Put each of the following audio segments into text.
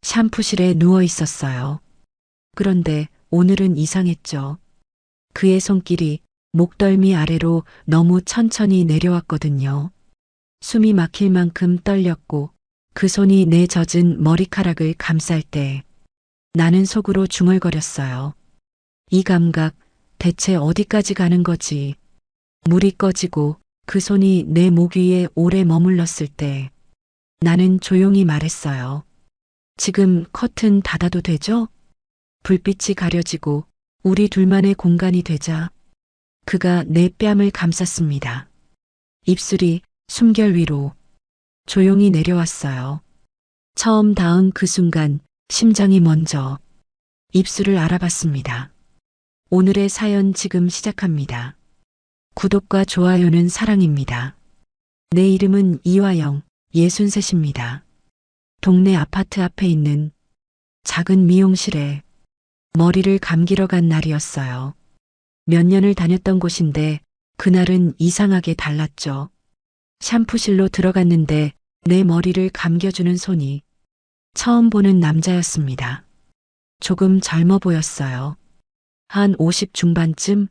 샴푸실에 누워 있었어요. 그런데 오늘은 이상했죠. 그의 손길이 목덜미 아래로 너무 천천히 내려왔거든요. 숨이 막힐 만큼 떨렸고 그 손이 내 젖은 머리카락을 감쌀 때 나는 속으로 중얼거렸어요. 이 감각 대체 어디까지 가는 거지? 물이 꺼지고 그 손이 내 목 위에 오래 머물렀을 때 나는 조용히 말했어요. 지금 커튼 닫아도 되죠? 불빛이 가려지고 우리 둘만의 공간이 되자 그가 내 뺨을 감쌌습니다. 입술이 숨결 위로 조용히 내려왔어요. 처음 닿은 그 순간 심장이 먼저 입술을 알아봤습니다. 오늘의 사연 지금 시작합니다. 구독과 좋아요는 사랑입니다. 내 이름은 이화영, 63입니다. 동네 아파트 앞에 있는 작은 미용실에 머리를 감기러 간 날이었어요. 몇 년을 다녔던 곳인데 그날은 이상하게 달랐죠. 샴푸실로 들어갔는데 내 머리를 감겨주는 손이 처음 보는 남자였습니다. 조금 젊어 보였어요. 한 50 중반쯤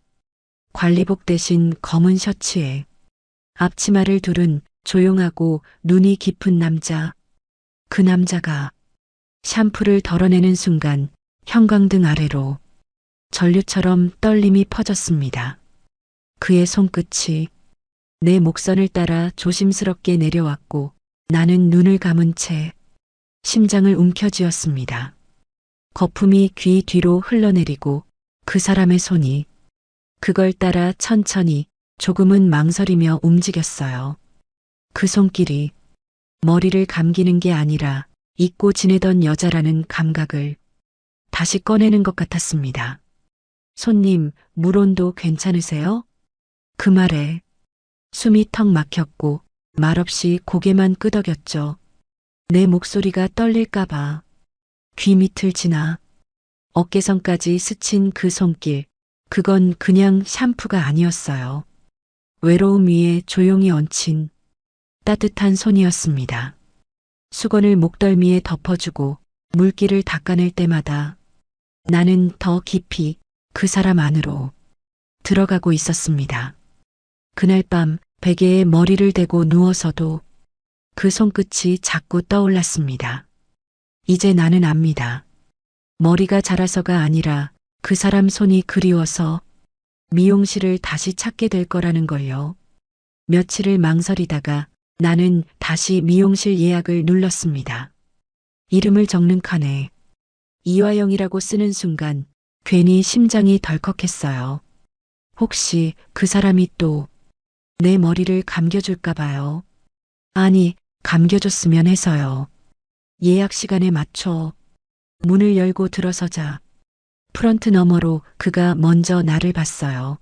관리복 대신 검은 셔츠에 앞치마를 두른 조용하고 눈이 깊은 남자. 그 남자가 샴푸를 덜어내는 순간 형광등 아래로 전류처럼 떨림이 퍼졌습니다. 그의 손끝이 내 목선을 따라 조심스럽게 내려왔고 나는 눈을 감은 채 심장을 움켜쥐었습니다. 거품이 귀 뒤로 흘러내리고 그 사람의 손이 그걸 따라 천천히 조금은 망설이며 움직였어요. 그 손길이 머리를 감기는 게 아니라 잊고 지내던 여자라는 감각을 다시 꺼내는 것 같았습니다. 손님, 물 온도 괜찮으세요? 그 말에 숨이 턱 막혔고 말없이 고개만 끄덕였죠. 내 목소리가 떨릴까봐 귀 밑을 지나 어깨선까지 스친 그 손길, 그건 그냥 샴푸가 아니었어요. 외로움 위에 조용히 얹힌 따뜻한 손이었습니다. 수건을 목덜미에 덮어주고 물기를 닦아낼 때마다 나는 더 깊이 그 사람 안으로 들어가고 있었습니다. 그날 밤 베개에 머리를 대고 누워서도 그 손끝이 자꾸 떠올랐습니다. 이제 나는 압니다. 머리가 자라서가 아니라 그 사람 손이 그리워서 미용실을 다시 찾게 될 거라는 걸요. 며칠을 망설이다가 나는 다시 미용실 예약을 눌렀습니다. 이름을 적는 칸에 이화영이라고 쓰는 순간 괜히 심장이 덜컥했어요. 혹시 그 사람이 또 내 머리를 감겨줄까 봐요. 아니, 감겨줬으면 해서요. 예약 시간에 맞춰 문을 열고 들어서자 프런트 너머로 그가 먼저 나를 봤어요.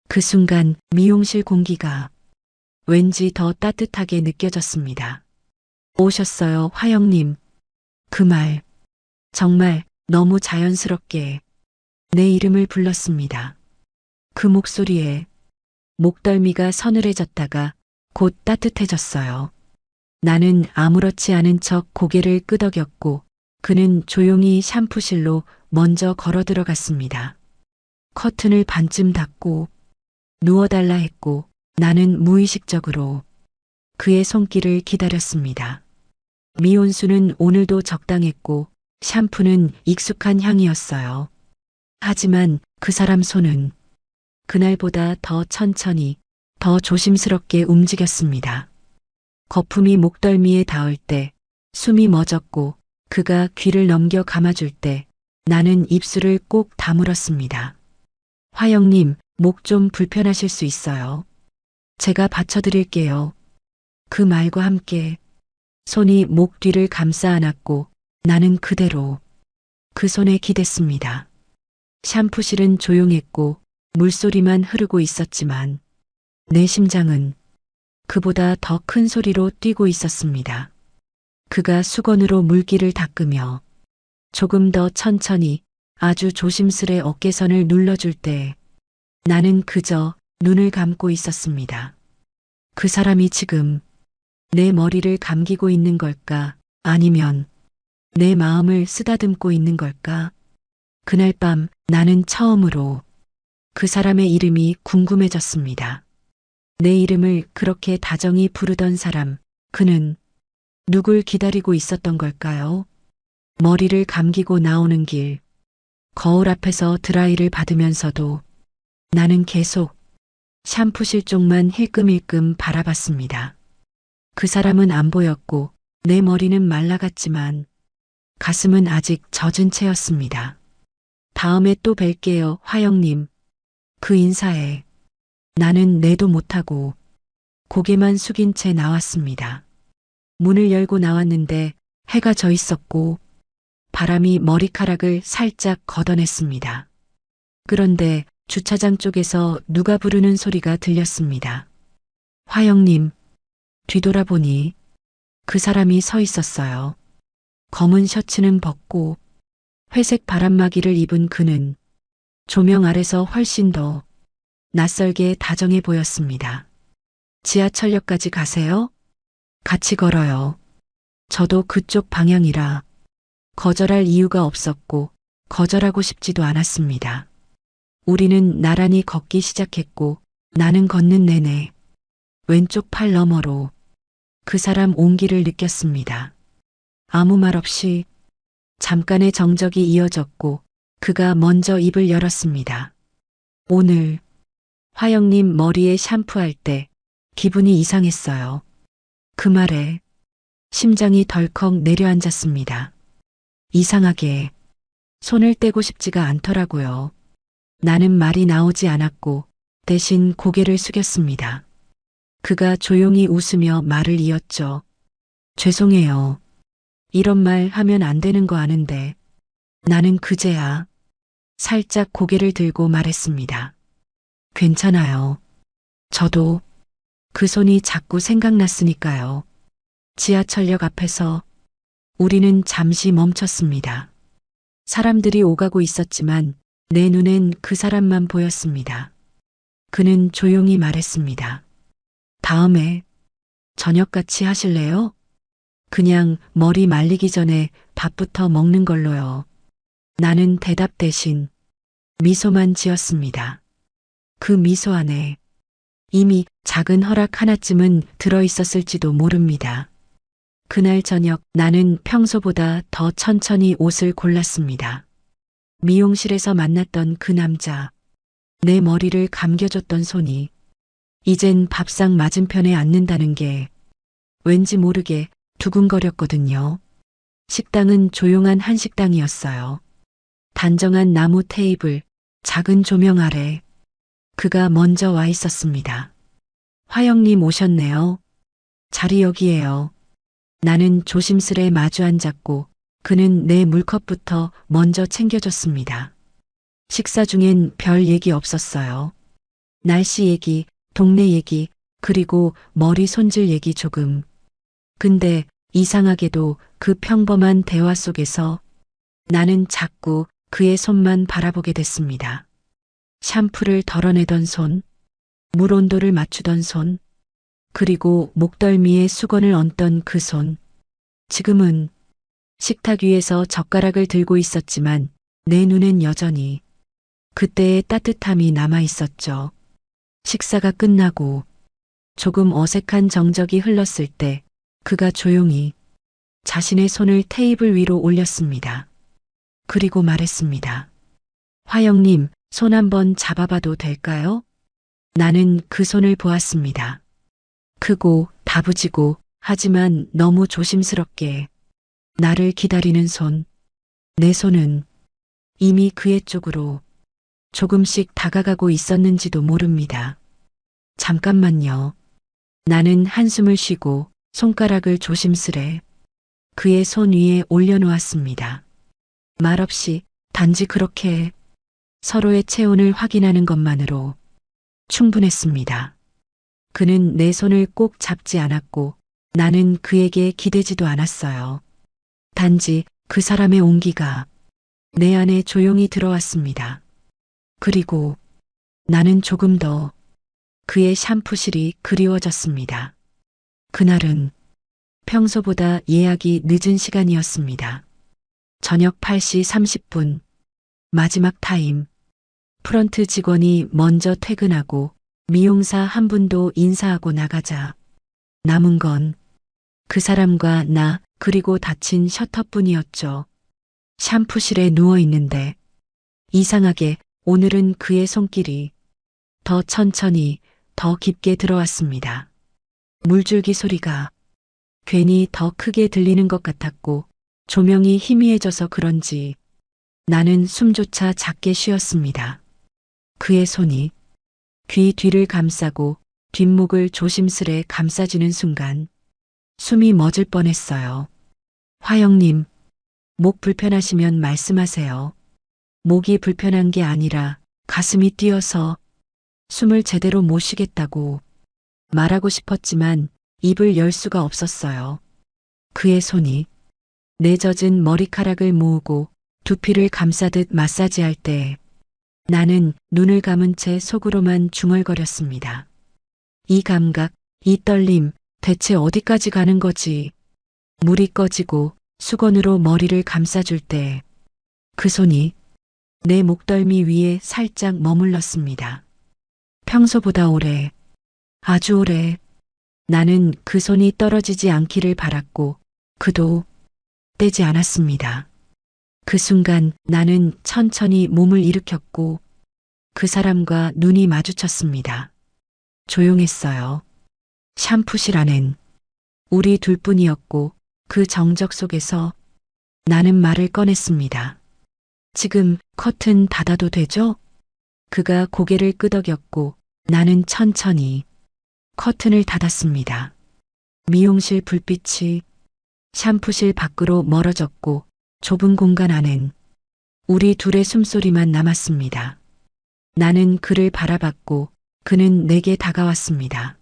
그 순간 미용실 공기가 왠지 더 따뜻하게 느껴졌습니다. 오셨어요, 화영님. 그 말 정말 너무 자연스럽게 내 이름을 불렀습니다. 그 목소리에 목덜미가 서늘해졌다가 곧 따뜻해졌어요. 나는 아무렇지 않은 척 고개를 끄덕였고 그는 조용히 샴푸실로 먼저 걸어 들어갔습니다. 커튼을 반쯤 닫고 누워달라 했고 나는 무의식적으로 그의 손길을 기다렸습니다. 미온수는 오늘도 적당했고 샴푸는 익숙한 향이었어요. 하지만 그 사람 손은 그날보다 더 천천히, 더 조심스럽게 움직였습니다. 거품이 목덜미에 닿을 때 숨이 멎었고 그가 귀를 넘겨 감아줄 때 나는 입술을 꼭 다물었습니다. 화영님, 목 좀 불편하실 수 있어요. 제가 받쳐드릴게요. 그 말과 함께 손이 목 뒤를 감싸 안았고 나는 그대로 그 손에 기댔습니다. 샴푸실은 조용했고 물소리만 흐르고 있었지만 내 심장은 그보다 더 큰 소리로 뛰고 있었습니다. 그가 수건으로 물기를 닦으며 조금 더 천천히 아주 조심스레 어깨선을 눌러줄 때 나는 그저 눈을 감고 있었습니다. 그 사람이 지금 내 머리를 감기고 있는 걸까 아니면 내 마음을 쓰다듬고 있는 걸까? 그날 밤 나는 처음으로 그 사람의 이름이 궁금해졌습니다. 내 이름을 그렇게 다정히 부르던 사람, 그는 누굴 기다리고 있었던 걸까요? 머리를 감기고 나오는 길, 거울 앞에서 드라이를 받으면서도 나는 계속 샴푸실 쪽만 힐끔힐끔 바라봤습니다. 그 사람은 안 보였고 내 머리는 말라갔지만 가슴은 아직 젖은 채였습니다. 다음에 또 뵐게요, 화영님. 그 인사에 나는 내도 못하고 고개만 숙인 채 나왔습니다. 문을 열고 나왔는데 해가 져 있었고 바람이 머리카락을 살짝 걷어냈습니다. 그런데 주차장 쪽에서 누가 부르는 소리가 들렸습니다. 화영님, 뒤돌아보니 그 사람이 서 있었어요. 검은 셔츠는 벗고 회색 바람막이를 입은 그는 조명 아래서 훨씬 더 낯설게 다정해 보였습니다. 지하철역까지 가세요? 같이 걸어요. 저도 그쪽 방향이라 거절할 이유가 없었고 거절하고 싶지도 않았습니다. 우리는 나란히 걷기 시작했고 나는 걷는 내내 왼쪽 팔 너머로 그 사람 온기를 느꼈습니다. 아무 말 없이 잠깐의 정적이 이어졌고 그가 먼저 입을 열었습니다. 오늘 화영님 머리에 샴푸할 때 기분이 이상했어요. 그 말에 심장이 덜컥 내려앉았습니다. 이상하게 손을 떼고 싶지가 않더라고요. 나는 말이 나오지 않았고 대신 고개를 숙였습니다. 그가 조용히 웃으며 말을 이었죠. 죄송해요. 이런 말 하면 안 되는 거 아는데 나는 그제야 살짝 고개를 들고 말했습니다. 괜찮아요. 저도 그 손이 자꾸 생각났으니까요. 지하철역 앞에서 우리는 잠시 멈췄습니다. 사람들이 오가고 있었지만 내 눈엔 그 사람만 보였습니다. 그는 조용히 말했습니다. 다음에 저녁 같이 하실래요? 그냥 머리 말리기 전에 밥부터 먹는 걸로요. 나는 대답 대신 미소만 지었습니다. 그 미소 안에 이미 작은 허락 하나쯤은 들어있었을지도 모릅니다. 그날 저녁 나는 평소보다 더 천천히 옷을 골랐습니다. 미용실에서 만났던 그 남자, 내 머리를 감겨줬던 손이 이젠 밥상 맞은편에 앉는다는 게 왠지 모르게 두근거렸거든요. 식당은 조용한 한식당이었어요. 단정한 나무 테이블, 작은 조명 아래 그가 먼저 와 있었습니다. 화영님 오셨네요. 자리 여기에요. 나는 조심스레 마주 앉았고 그는 내 물컵부터 먼저 챙겨줬습니다. 식사 중엔 별 얘기 없었어요. 날씨 얘기, 동네 얘기, 그리고 머리 손질 얘기 조금. 근데 이상하게도 그 평범한 대화 속에서 나는 자꾸 그의 손만 바라보게 됐습니다. 샴푸를 덜어내던 손, 물 온도를 맞추던 손, 그리고 목덜미에 수건을 얹던 그 손. 지금은 식탁 위에서 젓가락을 들고 있었지만 내 눈엔 여전히 그때의 따뜻함이 남아 있었죠. 식사가 끝나고 조금 어색한 정적이 흘렀을 때 그가 조용히 자신의 손을 테이블 위로 올렸습니다. 그리고 말했습니다. 화영님, 손 한번 잡아봐도 될까요? 나는 그 손을 보았습니다. 크고 다부지고 하지만 너무 조심스럽게 나를 기다리는 손. 내 손은 이미 그의 쪽으로 조금씩 다가가고 있었는지도 모릅니다. 잠깐만요. 나는 한숨을 쉬고 손가락을 조심스레 그의 손 위에 올려놓았습니다. 말없이 단지 그렇게 서로의 체온을 확인하는 것만으로 충분했습니다. 그는 내 손을 꼭 잡지 않았고 나는 그에게 기대지도 않았어요. 단지 그 사람의 온기가 내 안에 조용히 들어왔습니다. 그리고 나는 조금 더 그의 샴푸실이 그리워졌습니다. 그날은 평소보다 예약이 늦은 시간이었습니다. 저녁 8시 30분, 마지막 타임. 프런트 직원이 먼저 퇴근하고 미용사 한 분도 인사하고 나가자 남은 건 그 사람과 나 그리고 닫힌 셔터뿐이었죠. 샴푸실에 누워 있는데 이상하게 오늘은 그의 손길이 더 천천히 더 깊게 들어왔습니다. 물줄기 소리가 괜히 더 크게 들리는 것 같았고 조명이 희미해져서 그런지 나는 숨조차 작게 쉬었습니다. 그의 손이 귀 뒤를 감싸고 뒷목을 조심스레 감싸주는 순간 숨이 멎을 뻔했어요. 화영님, 목 불편하시면 말씀하세요. 목이 불편한 게 아니라 가슴이 뛰어서 숨을 제대로 못 쉬겠다고 말하고 싶었지만 입을 열 수가 없었어요. 그의 손이 내 젖은 머리카락을 모으고 두피를 감싸듯 마사지할 때 나는 눈을 감은 채 속으로만 중얼거렸습니다. 이 감각, 이 떨림, 대체 어디까지 가는 거지? 물이 꺼지고 수건으로 머리를 감싸줄 때 그 손이 내 목덜미 위에 살짝 머물렀습니다. 평소보다 오래, 아주 오래 나는 그 손이 떨어지지 않기를 바랐고 그도 떼지 않았습니다. 그 순간 나는 천천히 몸을 일으켰고 그 사람과 눈이 마주쳤습니다. 조용했어요. 샴푸실 안엔 우리 둘뿐이었고 그 정적 속에서 나는 말을 꺼냈습니다. 지금 커튼 닫아도 되죠? 그가 고개를 끄덕였고 나는 천천히 커튼을 닫았습니다. 미용실 불빛이 샴푸실 밖으로 멀어졌고 좁은 공간 안엔 우리 둘의 숨소리만 남았습니다. 나는 그를 바라봤고 그는 내게 다가왔습니다.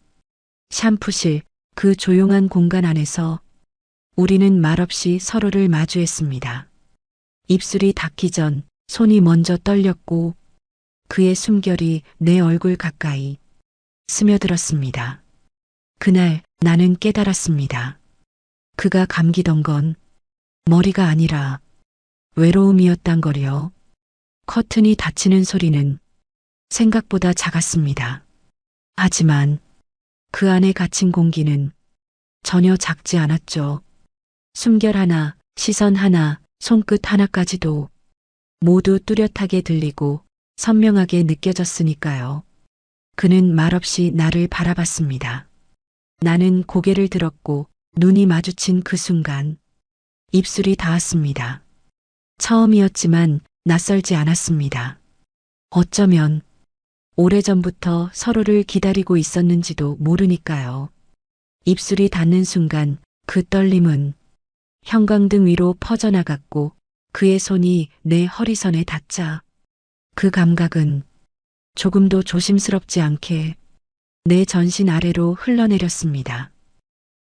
샴푸실 그 조용한 공간 안에서 우리는 말없이 서로를 마주했습니다. 입술이 닿기 전 손이 먼저 떨렸고 그의 숨결이 내 얼굴 가까이 스며들었습니다. 그날 나는 깨달았습니다. 그가 감기던 건 머리가 아니라 외로움이었단 거요. 커튼이 닫히는 소리는 생각보다 작았습니다. 하지만 그 안에 갇힌 공기는 전혀 작지 않았죠. 숨결 하나, 시선 하나, 손끝 하나까지도 모두 뚜렷하게 들리고 선명하게 느껴졌으니까요. 그는 말없이 나를 바라봤습니다. 나는 고개를 들었고 눈이 마주친 그 순간 입술이 닿았습니다. 처음이었지만 낯설지 않았습니다. 어쩌면 오래전부터 서로를 기다리고 있었는지도 모르니까요. 입술이 닿는 순간 그 떨림은 형광등 위로 퍼져나갔고 그의 손이 내 허리선에 닿자 그 감각은 조금도 조심스럽지 않게 내 전신 아래로 흘러내렸습니다.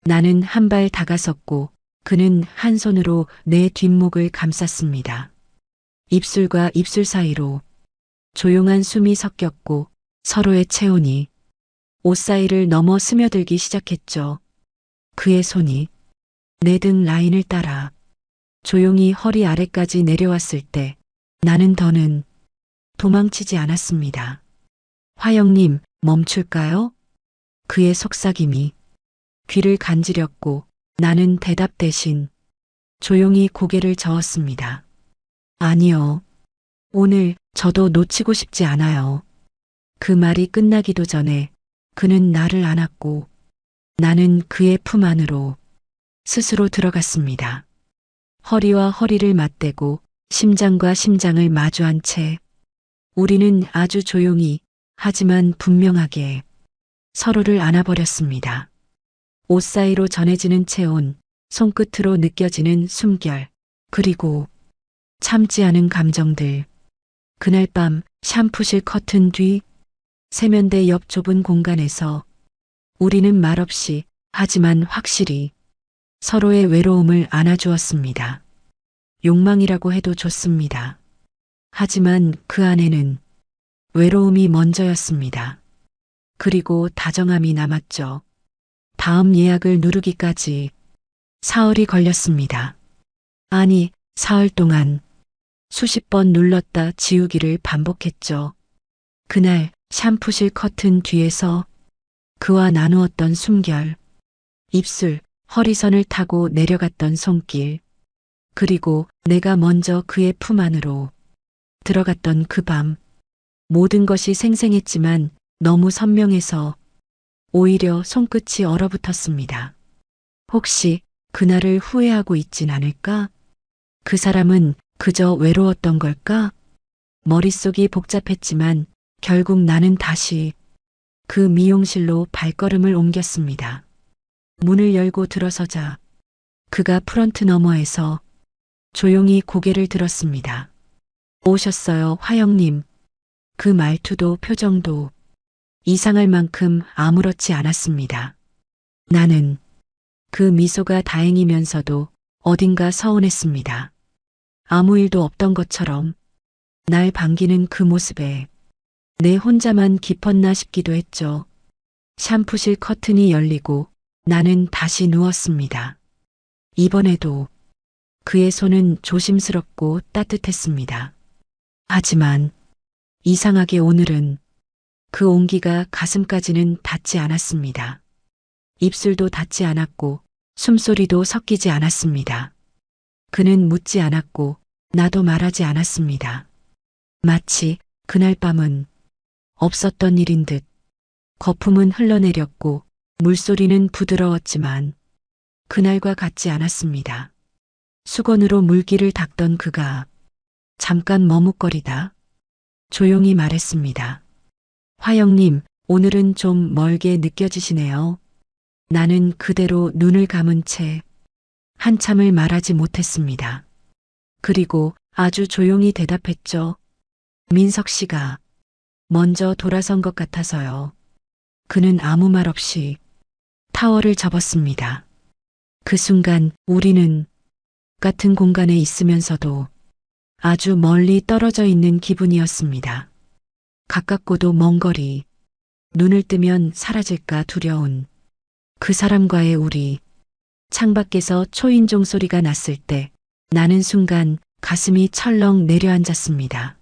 나는 한 발 다가섰고 그는 한 손으로 내 뒷목을 감쌌습니다. 입술과 입술 사이로 조용한 숨이 섞였고 서로의 체온이 옷 사이를 넘어 스며들기 시작했죠. 그의 손이 내 등 라인을 따라 조용히 허리 아래까지 내려왔을 때 나는 더는 도망치지 않았습니다. 화영님, 멈출까요? 그의 속삭임이 귀를 간지렸고 나는 대답 대신 조용히 고개를 저었습니다. 아니요. 오늘 저도 놓치고 싶지 않아요. 그 말이 끝나기도 전에 그는 나를 안았고 나는 그의 품 안으로 스스로 들어갔습니다. 허리와 허리를 맞대고 심장과 심장을 마주한 채 우리는 아주 조용히 하지만 분명하게 서로를 안아버렸습니다. 옷 사이로 전해지는 체온, 손끝으로 느껴지는 숨결, 그리고 참지 않은 감정들. 그날 밤 샴푸실 커튼 뒤 세면대 옆 좁은 공간에서 우리는 말없이 하지만 확실히 서로의 외로움을 안아주었습니다. 욕망이라고 해도 좋습니다. 하지만 그 안에는 외로움이 먼저였습니다. 그리고 다정함이 남았죠. 다음 예약을 누르기까지 사흘이 걸렸습니다. 아니, 사흘 동안 수십 번 눌렀다 지우기를 반복했죠. 그날 샴푸실 커튼 뒤에서 그와 나누었던 숨결, 입술, 허리선을 타고 내려갔던 손길, 그리고 내가 먼저 그의 품 안으로 들어갔던 그 밤, 모든 것이 생생했지만 너무 선명해서 오히려 손끝이 얼어붙었습니다. 혹시 그날을 후회하고 있진 않을까? 그 사람은 그저 외로웠던 걸까? 머릿속이 복잡했지만 결국 나는 다시 그 미용실로 발걸음을 옮겼습니다. 문을 열고 들어서자 그가 프런트 너머에서 조용히 고개를 들었습니다. 오셨어요, 화영님. 그 말투도 표정도 이상할 만큼 아무렇지 않았습니다. 나는 그 미소가 다행이면서도 어딘가 서운했습니다. 아무 일도 없던 것처럼 날 반기는 그 모습에 내 혼자만 깊었나 싶기도 했죠. 샴푸실 커튼이 열리고 나는 다시 누웠습니다. 이번에도 그의 손은 조심스럽고 따뜻했습니다. 하지만 이상하게 오늘은 그 온기가 가슴까지는 닿지 않았습니다. 입술도 닿지 않았고 숨소리도 섞이지 않았습니다. 그는 묻지 않았고 나도 말하지 않았습니다. 마치 그날 밤은 없었던 일인 듯 거품은 흘러내렸고 물소리는 부드러웠지만 그날과 같지 않았습니다. 수건으로 물기를 닦던 그가 잠깐 머뭇거리다 조용히 말했습니다. 화영님, 오늘은 좀 멀게 느껴지시네요. 나는 그대로 눈을 감은 채 한참을 말하지 못했습니다. 그리고 아주 조용히 대답했죠. 민석 씨가 먼저 돌아선 것 같아서요. 그는 아무 말 없이 타월을 접었습니다. 그 순간 우리는 같은 공간에 있으면서도 아주 멀리 떨어져 있는 기분이었습니다. 가깝고도 먼 거리, 눈을 뜨면 사라질까 두려운 그 사람과의 우리. 창밖에서 초인종 소리가 났을 때 나는 순간 가슴이 철렁 내려앉았습니다.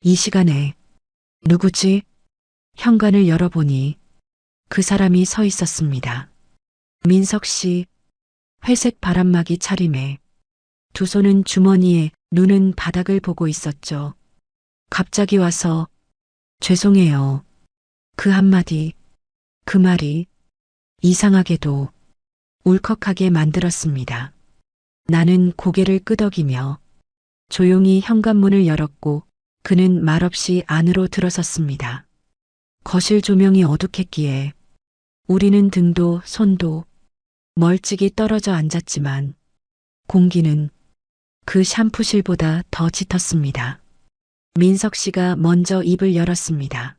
이 시간에 누구지? 현관을 열어보니 그 사람이 서 있었습니다. 민석 씨, 회색 바람막이 차림에 두 손은 주머니에 눈은 바닥을 보고 있었죠. 갑자기 와서 죄송해요. 그 한마디, 그 말이 이상하게도 울컥하게 만들었습니다. 나는 고개를 끄덕이며 조용히 현관문을 열었고 그는 말없이 안으로 들어섰습니다. 거실 조명이 어둑했기에 우리는 등도 손도 멀찍이 떨어져 앉았지만 공기는 그 샴푸실보다 더 짙었습니다. 민석 씨가 먼저 입을 열었습니다.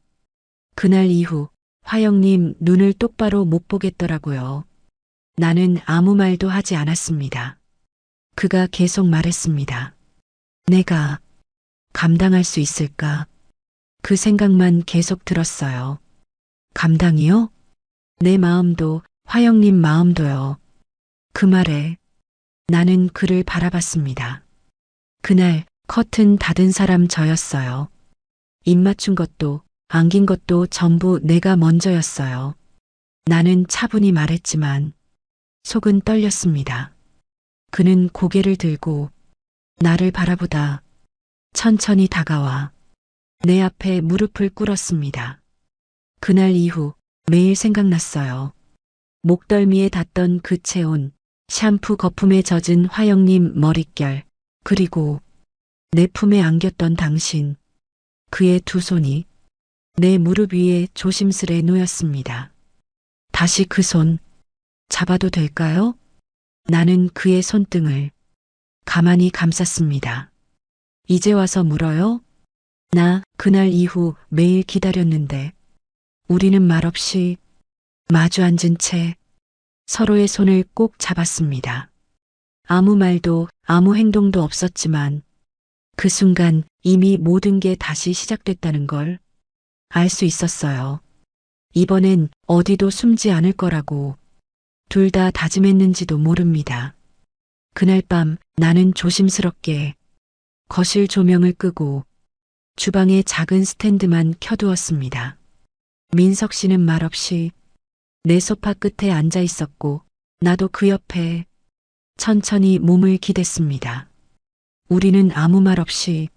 그날 이후 화영님 눈을 똑바로 못 보겠더라고요. 나는 아무 말도 하지 않았습니다. 그가 계속 말했습니다. 내가 감당할 수 있을까? 그 생각만 계속 들었어요. 감당이요? 내 마음도 화영님 마음도요. 그 말에 나는 그를 바라봤습니다. 그날 커튼 닫은 사람 저였어요. 입 맞춘 것도 안긴 것도 전부 내가 먼저였어요. 나는 차분히 말했지만 속은 떨렸습니다. 그는 고개를 들고 나를 바라보다 천천히 다가와 내 앞에 무릎을 꿇었습니다. 그날 이후 매일 생각났어요. 목덜미에 닿던 그 체온, 샴푸 거품에 젖은 화영님 머릿결, 그리고 내 품에 안겼던 당신, 그의 두 손이 내 무릎 위에 조심스레 놓였습니다. 다시 그 손 잡아도 될까요? 나는 그의 손등을 가만히 감쌌습니다. 이제 와서 물어요? 나 그날 이후 매일 기다렸는데 우리는 말없이 마주 앉은 채 서로의 손을 꼭 잡았습니다. 아무 말도 아무 행동도 없었지만 그 순간 이미 모든 게 다시 시작됐다는 걸 알 수 있었어요. 이번엔 어디도 숨지 않을 거라고. 둘 다 다짐했는지도 모릅니다. 그날 밤 나는 조심스럽게 거실 조명을 끄고 주방의 작은 스탠드만 켜두었습니다. 민석 씨는 말없이 내 소파 끝에 앉아 있었고 나도 그 옆에 천천히 몸을 기댔습니다. 우리는 아무 말 없이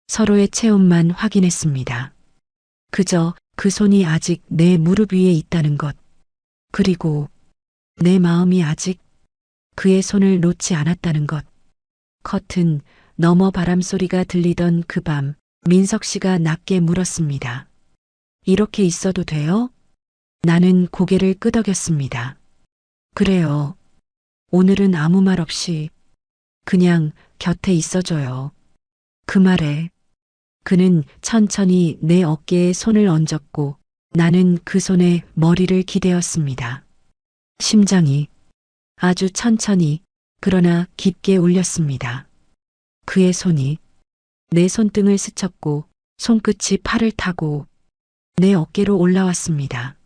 서로의 체온만 확인했습니다. 그저 그 손이 아직 내 무릎 위에 있다는 것, 그리고 내 마음이 아직 그의 손을 놓지 않았다는 것. 커튼 너머 바람소리가 들리던 그 밤, 민석 씨가 낮게 물었습니다. 이렇게 있어도 돼요? 나는 고개를 끄덕였습니다. 그래요. 오늘은 아무 말 없이 그냥 곁에 있어줘요. 그 말에 그는 천천히 내 어깨에 손을 얹었고 나는 그 손에 머리를 기대었습니다. 심장이 아주 천천히 그러나 깊게 울렸습니다. 그의 손이 내 손등을 스쳤고 손끝이 팔을 타고 내 어깨로 올라왔습니다.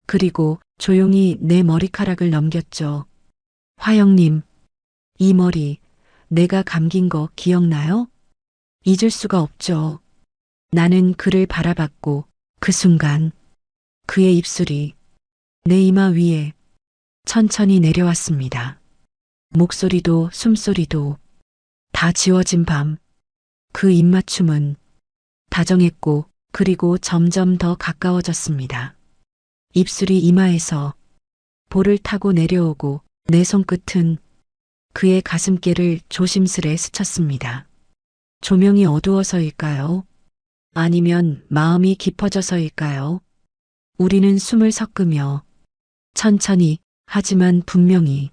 그리고 조용히 내 머리카락을 넘겼죠. 화영님, 이 머리 내가 감긴 거 기억나요? 잊을 수가 없죠. 나는 그를 바라봤고 그 순간 그의 입술이 내 이마 위에 천천히 내려왔습니다. 목소리도 숨소리도 다 지워진 밤, 그 입맞춤은 다정했고 그리고 점점 더 가까워졌습니다. 입술이 이마에서 볼을 타고 내려오고 내 손끝은 그의 가슴께를 조심스레 스쳤습니다. 조명이 어두워서일까요? 아니면 마음이 깊어져서일까요? 우리는 숨을 섞으며 천천히 하지만 분명히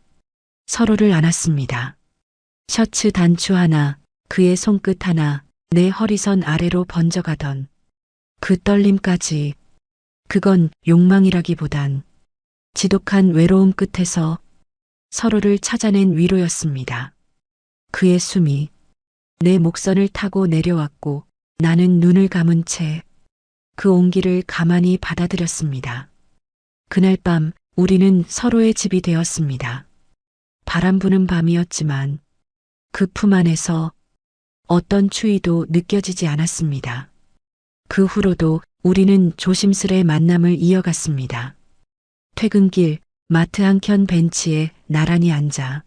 서로를 안았습니다. 셔츠 단추 하나, 그의 손끝 하나, 내 허리선 아래로 번져가던 그 떨림까지, 그건 욕망이라기보단 지독한 외로움 끝에서 서로를 찾아낸 위로였습니다. 그의 숨이 내 목선을 타고 내려왔고 나는 눈을 감은 채 그 온기를 가만히 받아들였습니다. 그날 밤 우리는 서로의 집이 되었습니다. 바람 부는 밤이었지만 그 품 안에서 어떤 추위도 느껴지지 않았습니다. 그 후로도 우리는 조심스레 만남을 이어갔습니다. 퇴근길 마트 한켠 벤치에 나란히 앉아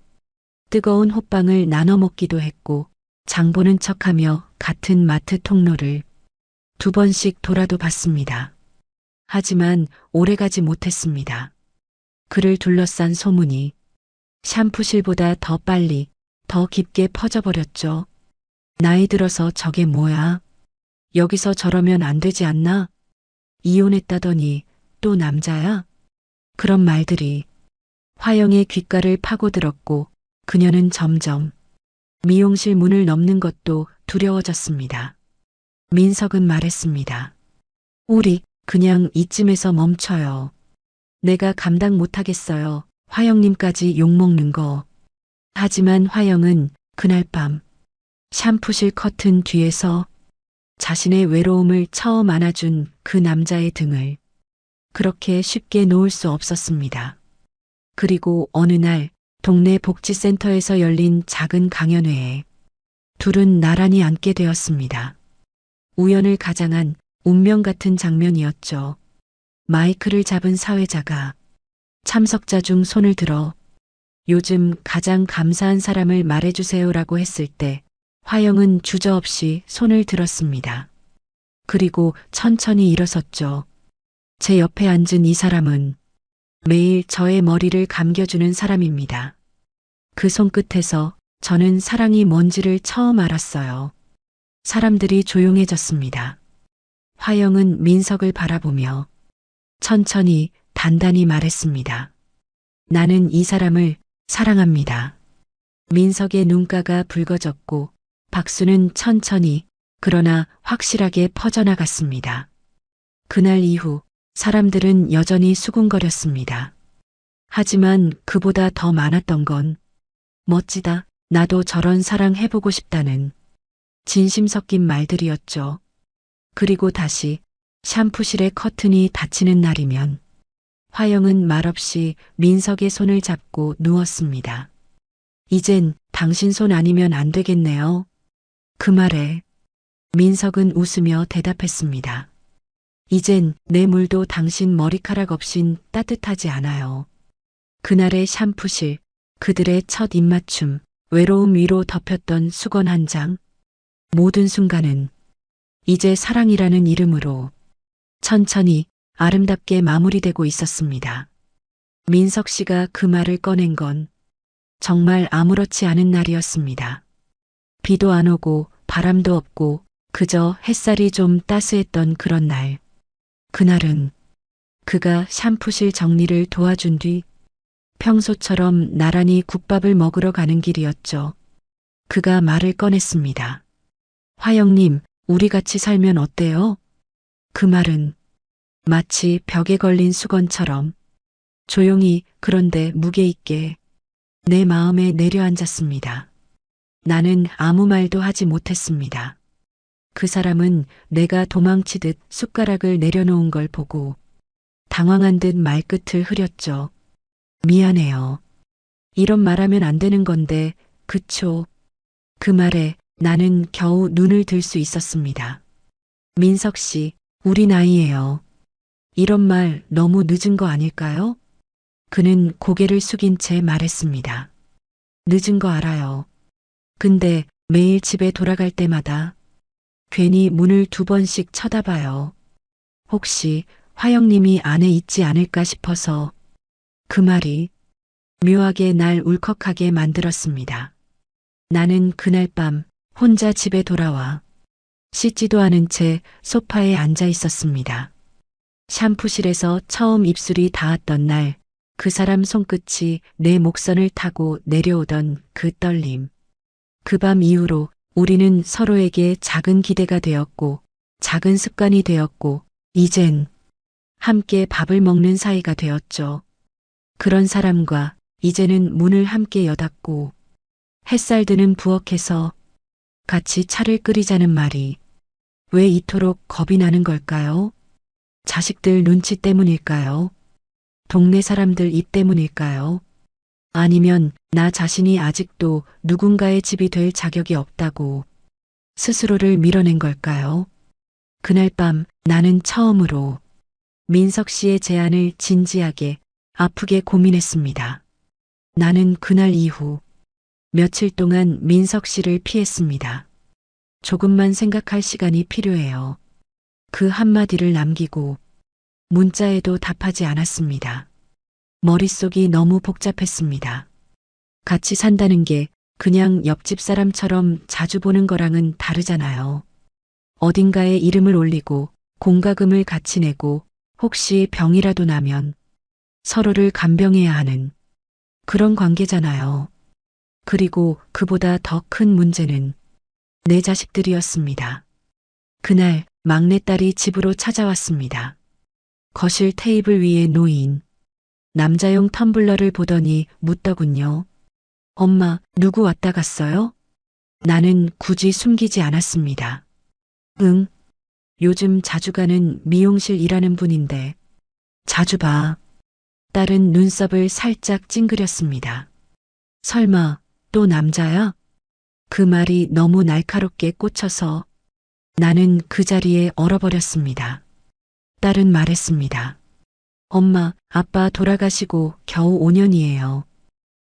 뜨거운 호빵을 나눠 먹기도 했고 장 보는 척하며 같은 마트 통로를 2번씩 돌아도 봤습니다. 하지만 오래가지 못했습니다. 그를 둘러싼 소문이 샴푸실보다 더 빨리, 더 깊게 퍼져버렸죠. 나이 들어서 저게 뭐야? 여기서 저러면 안 되지 않나? 이혼했다더니 또 남자야? 그런 말들이 화영의 귓가를 파고들었고 그녀는 점점 미용실 문을 넘는 것도 두려워졌습니다. 민석은 말했습니다. 우리 그냥 이쯤에서 멈춰요. 내가 감당 못하겠어요. 화영님까지 욕먹는 거. 하지만 화영은 그날 밤 샴푸실 커튼 뒤에서 자신의 외로움을 처음 안아준 그 남자의 등을 그렇게 쉽게 놓을 수 없었습니다. 그리고 어느 날 동네 복지센터에서 열린 작은 강연회에 둘은 나란히 앉게 되었습니다. 우연을 가장한 운명 같은 장면이었죠. 마이크를 잡은 사회자가 참석자 중 손을 들어 요즘 가장 감사한 사람을 말해주세요라고 했을 때 화영은 주저없이 손을 들었습니다. 그리고 천천히 일어섰죠. 제 옆에 앉은 이 사람은 매일 저의 머리를 감겨주는 사람입니다. 그 손끝에서 저는 사랑이 뭔지를 처음 알았어요. 사람들이 조용해졌습니다. 화영은 민석을 바라보며 천천히 단단히 말했습니다. 나는 이 사람을 사랑합니다. 민석의 눈가가 붉어졌고 박수는 천천히 그러나 확실하게 퍼져나갔습니다. 그날 이후 사람들은 여전히 수군거렸습니다. 하지만 그보다 더 많았던 건 멋지다, 나도 저런 사랑 해보고 싶다는 진심 섞인 말들이었죠. 그리고 다시 샴푸실의 커튼이 닫히는 날이면 화영은 말없이 민석의 손을 잡고 누웠습니다. 이젠 당신 손 아니면 안 되겠네요. 그 말에 민석은 웃으며 대답했습니다. 이젠 내 물도 당신 머리카락 없인 따뜻하지 않아요. 그날의 샴푸실, 그들의 첫 입맞춤, 외로움 위로 덮였던 수건 한 장, 모든 순간은 이제 사랑이라는 이름으로 천천히 아름답게 마무리되고 있었습니다. 민석 씨가 그 말을 꺼낸 건 정말 아무렇지 않은 날이었습니다. 비도 안 오고 바람도 없고 그저 햇살이 좀 따스했던 그런 날. 그날은 그가 샴푸실 정리를 도와준 뒤 평소처럼 나란히 국밥을 먹으러 가는 길이었죠. 그가 말을 꺼냈습니다. 화영님, 우리 같이 살면 어때요? 그 말은 마치 벽에 걸린 수건처럼 조용히 그런데 무게 있게 내 마음에 내려앉았습니다. 나는 아무 말도 하지 못했습니다. 그 사람은 내가 도망치듯 숟가락을 내려놓은 걸 보고 당황한 듯 말끝을 흐렸죠. 미안해요. 이런 말하면 안 되는 건데, 그쵸? 그 말에 나는 겨우 눈을 들 수 있었습니다. 민석 씨, 우리 나이에요. 이런 말 너무 늦은 거 아닐까요? 그는 고개를 숙인 채 말했습니다. 늦은 거 알아요. 근데 매일 집에 돌아갈 때마다 괜히 문을 2번씩 쳐다봐요. 혹시 화영님이 안에 있지 않을까 싶어서. 그 말이 묘하게 날 울컥하게 만들었습니다. 나는 그날 밤 혼자 집에 돌아와 씻지도 않은 채 소파에 앉아 있었습니다. 샴푸실에서 처음 입술이 닿았던 날, 그 사람 손끝이 내 목선을 타고 내려오던 그 떨림. 그 밤 이후로 우리는 서로에게 작은 기대가 되었고, 작은 습관이 되었고, 이젠 함께 밥을 먹는 사이가 되었죠. 그런 사람과 이제는 문을 함께 여닫고, 햇살 드는 부엌에서 같이 차를 끓이자는 말이 왜 이토록 겁이 나는 걸까요? 자식들 눈치 때문일까요? 동네 사람들 입 때문일까요? 아니면 나 자신이 아직도 누군가의 집이 될 자격이 없다고 스스로를 밀어낸 걸까요? 그날 밤 나는 처음으로 민석 씨의 제안을 진지하게 아프게 고민했습니다. 나는 그날 이후 며칠 동안 민석 씨를 피했습니다. 조금만 생각할 시간이 필요해요. 그 한마디를 남기고 문자에도 답하지 않았습니다. 머릿속이 너무 복잡했습니다. 같이 산다는 게 그냥 옆집 사람처럼 자주 보는 거랑은 다르잖아요. 어딘가에 이름을 올리고 공과금을 같이 내고 혹시 병이라도 나면 서로를 간병해야 하는 그런 관계잖아요. 그리고 그보다 더 큰 문제는 내 자식들이었습니다. 그날 막내딸이 집으로 찾아왔습니다. 거실 테이블 위에 놓인 남자용 텀블러를 보더니 묻더군요. 엄마, 누구 왔다 갔어요? 나는 굳이 숨기지 않았습니다. 응, 요즘 자주 가는 미용실 일하는 분인데 자주 봐. 딸은 눈썹을 살짝 찡그렸습니다. 설마 또 남자야? 그 말이 너무 날카롭게 꽂혀서 나는 그 자리에 얼어버렸습니다. 딸은 말했습니다. 엄마, 아빠 돌아가시고 겨우 5년이에요.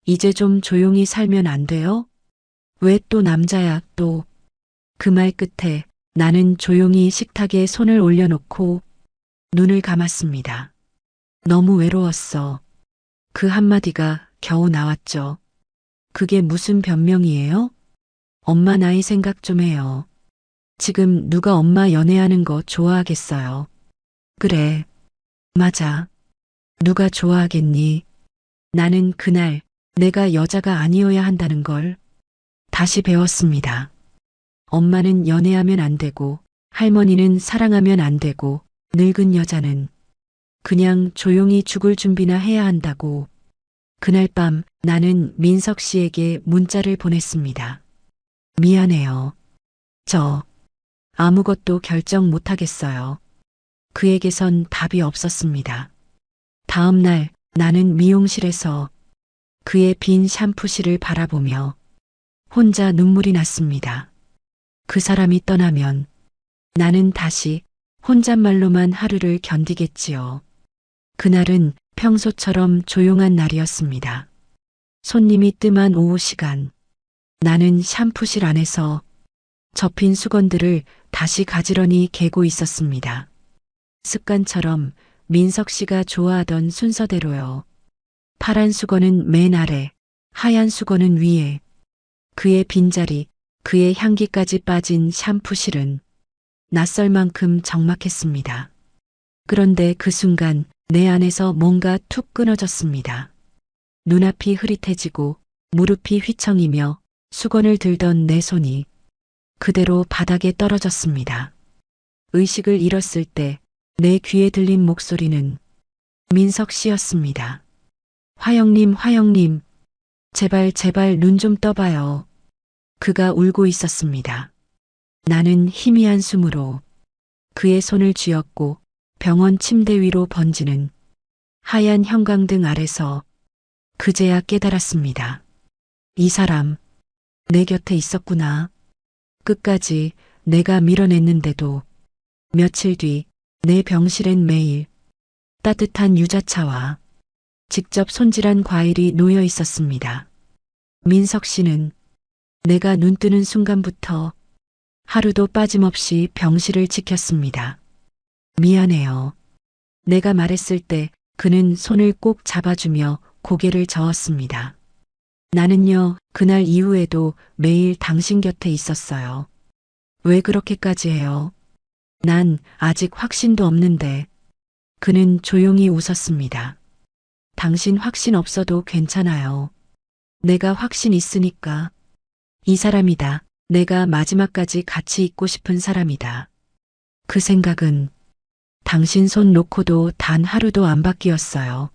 이제 좀 조용히 살면 안 돼요? 왜 또 남자야, 또. 그 말 끝에 나는 조용히 식탁에 손을 올려놓고 눈을 감았습니다. 너무 외로웠어. 그 한마디가 겨우 나왔죠. 그게 무슨 변명이에요? 엄마 나이 생각 좀 해요. 지금 누가 엄마 연애하는 거 좋아하겠어요? 그래. 맞아. 누가 좋아하겠니? 나는 그날 내가 여자가 아니어야 한다는 걸 다시 배웠습니다. 엄마는 연애하면 안 되고 할머니는 사랑하면 안 되고 늙은 여자는 그냥 조용히 죽을 준비나 해야 한다고. 그날 밤 나는 민석 씨에게 문자를 보냈습니다. 미안해요. 저 아무것도 결정 못하겠어요. 그에게선 답이 없었습니다. 다음 날 나는 미용실에서 그의 빈 샴푸실을 바라보며 혼자 눈물이 났습니다. 그 사람이 떠나면 나는 다시 혼잣말로만 하루를 견디겠지요. 그날은 평소처럼 조용한 날이었습니다. 손님이 뜸한 오후 시간, 나는 샴푸실 안에서 접힌 수건들을 다시 가지런히 개고 있었습니다. 습관처럼 민석 씨가 좋아하던 순서대로요. 파란 수건은 맨 아래, 하얀 수건은 위에, 그의 빈자리, 그의 향기까지 빠진 샴푸실은 낯설 만큼 적막했습니다. 그런데 그 순간 내 안에서 뭔가 툭 끊어졌습니다. 눈앞이 흐릿해지고 무릎이 휘청이며 수건을 들던 내 손이 그대로 바닥에 떨어졌습니다. 의식을 잃었을 때 내 귀에 들린 목소리는 민석 씨였습니다. 화영님, 화영님, 제발, 제발 눈 좀 떠봐요. 그가 울고 있었습니다. 나는 희미한 숨으로 그의 손을 쥐었고 병원 침대 위로 번지는 하얀 형광등 아래서 그제야 깨달았습니다. 이 사람, 내 곁에 있었구나. 끝까지 내가 밀어냈는데도 며칠 뒤 내 병실엔 매일 따뜻한 유자차와 직접 손질한 과일이 놓여 있었습니다. 민석 씨는 내가 눈 뜨는 순간부터 하루도 빠짐없이 병실을 지켰습니다. 미안해요. 내가 말했을 때 그는 손을 꼭 잡아주며 고개를 저었습니다. 나는요, 그날 이후에도 매일 당신 곁에 있었어요. 왜 그렇게까지 해요? 난 아직 확신도 없는데. 그는 조용히 웃었습니다. 당신 확신 없어도 괜찮아요. 내가 확신 있으니까. 이 사람이다. 내가 마지막까지 같이 있고 싶은 사람이다. 그 생각은 당신 손 놓고도 단 하루도 안 바뀌었어요.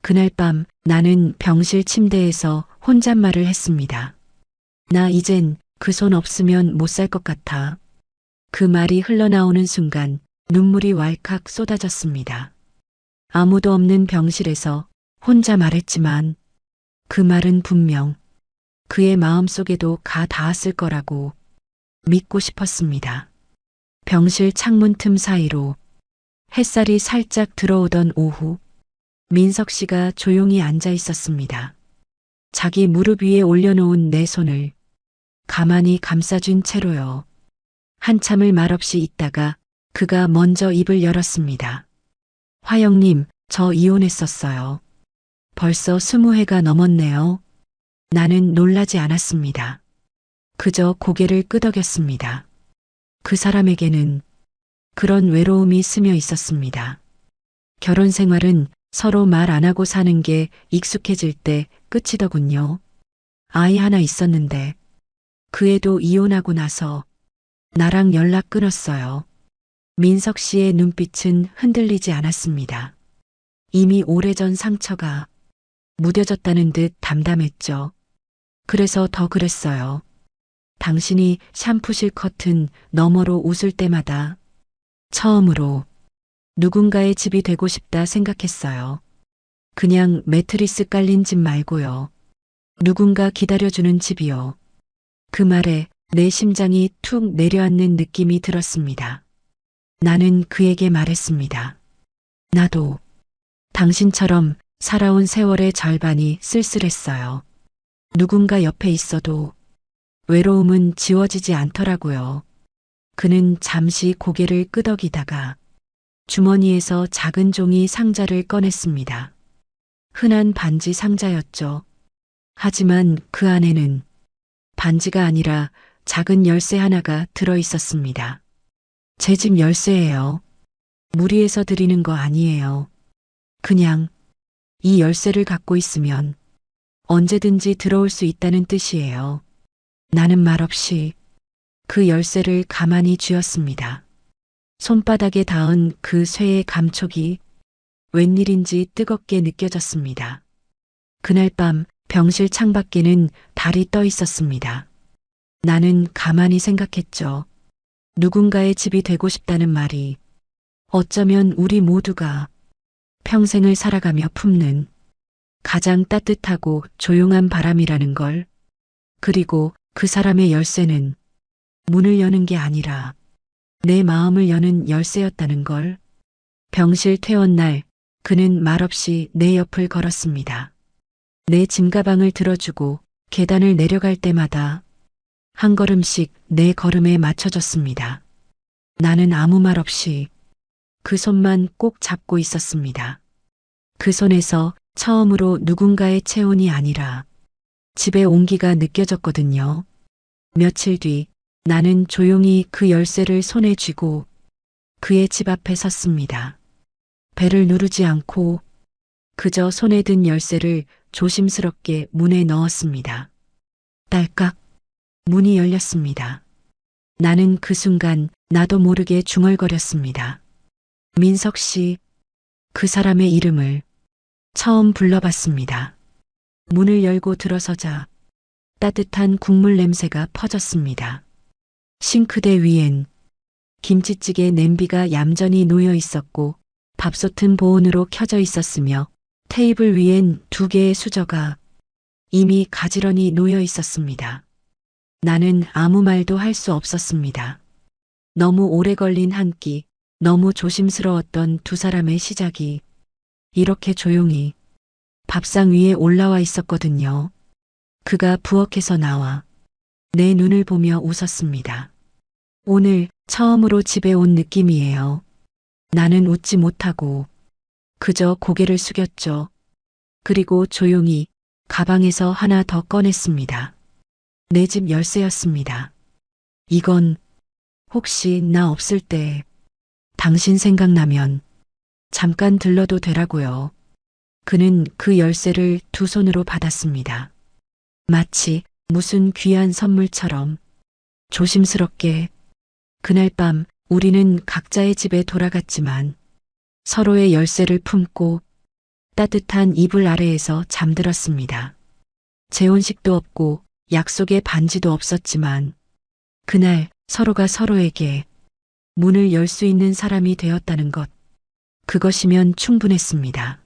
그날 밤 나는 병실 침대에서 혼잣말을 했습니다. 나 이젠 그 손 없으면 못 살 것 같아. 그 말이 흘러나오는 순간 눈물이 왈칵 쏟아졌습니다. 아무도 없는 병실에서 혼자 말했지만 그 말은 분명 그의 마음속에도 가 닿았을 거라고 믿고 싶었습니다. 병실 창문 틈 사이로 햇살이 살짝 들어오던 오후, 민석 씨가 조용히 앉아 있었습니다. 자기 무릎 위에 올려놓은 내 손을 가만히 감싸준 채로요. 한참을 말없이 있다가 그가 먼저 입을 열었습니다. 화영님, 저 이혼했었어요. 벌써 20회가 넘었네요. 나는 놀라지 않았습니다. 그저 고개를 끄덕였습니다. 그 사람에게는 그런 외로움이 스며 있었습니다. 결혼 생활은 서로 말 안 하고 사는 게 익숙해질 때 끝이더군요. 아이 하나 있었는데 그 애도 이혼하고 나서 나랑 연락 끊었어요. 민석 씨의 눈빛은 흔들리지 않았습니다. 이미 오래전 상처가 무뎌졌다는 듯 담담했죠. 그래서 더 그랬어요. 당신이 샴푸실 커튼 너머로 웃을 때마다 처음으로 누군가의 집이 되고 싶다 생각했어요. 그냥 매트리스 깔린 집 말고요. 누군가 기다려주는 집이요. 그 말에 내 심장이 툭 내려앉는 느낌이 들었습니다. 나는 그에게 말했습니다. 나도 당신처럼 살아온 세월의 절반이 쓸쓸했어요. 누군가 옆에 있어도 외로움은 지워지지 않더라고요. 그는 잠시 고개를 끄덕이다가 주머니에서 작은 종이 상자를 꺼냈습니다. 흔한 반지 상자였죠. 하지만 그 안에는 반지가 아니라 작은 열쇠 하나가 들어 있었습니다. 제 집 열쇠예요. 무리해서 드리는 거 아니에요. 그냥 이 열쇠를 갖고 있으면 언제든지 들어올 수 있다는 뜻이에요. 나는 말없이 그 열쇠를 가만히 쥐었습니다. 손바닥에 닿은 그 쇠의 감촉이 웬일인지 뜨겁게 느껴졌습니다. 그날 밤 병실 창밖에는 달이 떠 있었습니다. 나는 가만히 생각했죠. 누군가의 집이 되고 싶다는 말이 어쩌면 우리 모두가 평생을 살아가며 품는 가장 따뜻하고 조용한 바람이라는 걸. 그리고 그 사람의 열쇠는 문을 여는 게 아니라 내 마음을 여는 열쇠였다는 걸. 병실 퇴원날 그는 말없이 내 옆을 걸었습니다. 내 짐가방을 들어주고 계단을 내려갈 때마다 한 걸음씩 내 걸음에 맞춰줬습니다. 나는 아무 말 없이 그 손만 꼭 잡고 있었습니다. 그 손에서 처음으로 누군가의 체온이 아니라 집의 온기가 느껴졌거든요. 며칠 뒤 나는 조용히 그 열쇠를 손에 쥐고 그의 집 앞에 섰습니다. 벨을 누르지 않고 그저 손에 든 열쇠를 조심스럽게 문에 넣었습니다. 딸깍 문이 열렸습니다. 나는 그 순간 나도 모르게 중얼거렸습니다. 민석 씨, 그 사람의 이름을 처음 불러봤습니다. 문을 열고 들어서자 따뜻한 국물 냄새가 퍼졌습니다. 싱크대 위엔 김치찌개 냄비가 얌전히 놓여 있었고 밥솥은 보온으로 켜져 있었으며 테이블 위엔 2개의 수저가 이미 가지런히 놓여 있었습니다. 나는 아무 말도 할 수 없었습니다. 너무 오래 걸린 한 끼, 너무 조심스러웠던 두 사람의 시작이 이렇게 조용히 밥상 위에 올라와 있었거든요. 그가 부엌에서 나와 내 눈을 보며 웃었습니다. 오늘 처음으로 집에 온 느낌이에요. 나는 웃지 못하고 그저 고개를 숙였죠. 그리고 조용히 가방에서 하나 더 꺼냈습니다. 내 집 열쇠였습니다. 이건 혹시 나 없을 때 당신 생각나면 잠깐 들러도 되라고요. 그는 그 열쇠를 두 손으로 받았습니다. 마치 무슨 귀한 선물처럼 조심스럽게. 그날 밤 우리는 각자의 집에 돌아갔지만 서로의 열쇠를 품고 따뜻한 이불 아래에서 잠들었습니다. 재혼식도 없고 약속의 반지도 없었지만 그날 서로가 서로에게 문을 열 수 있는 사람이 되었다는 것, 그것이면 충분했습니다.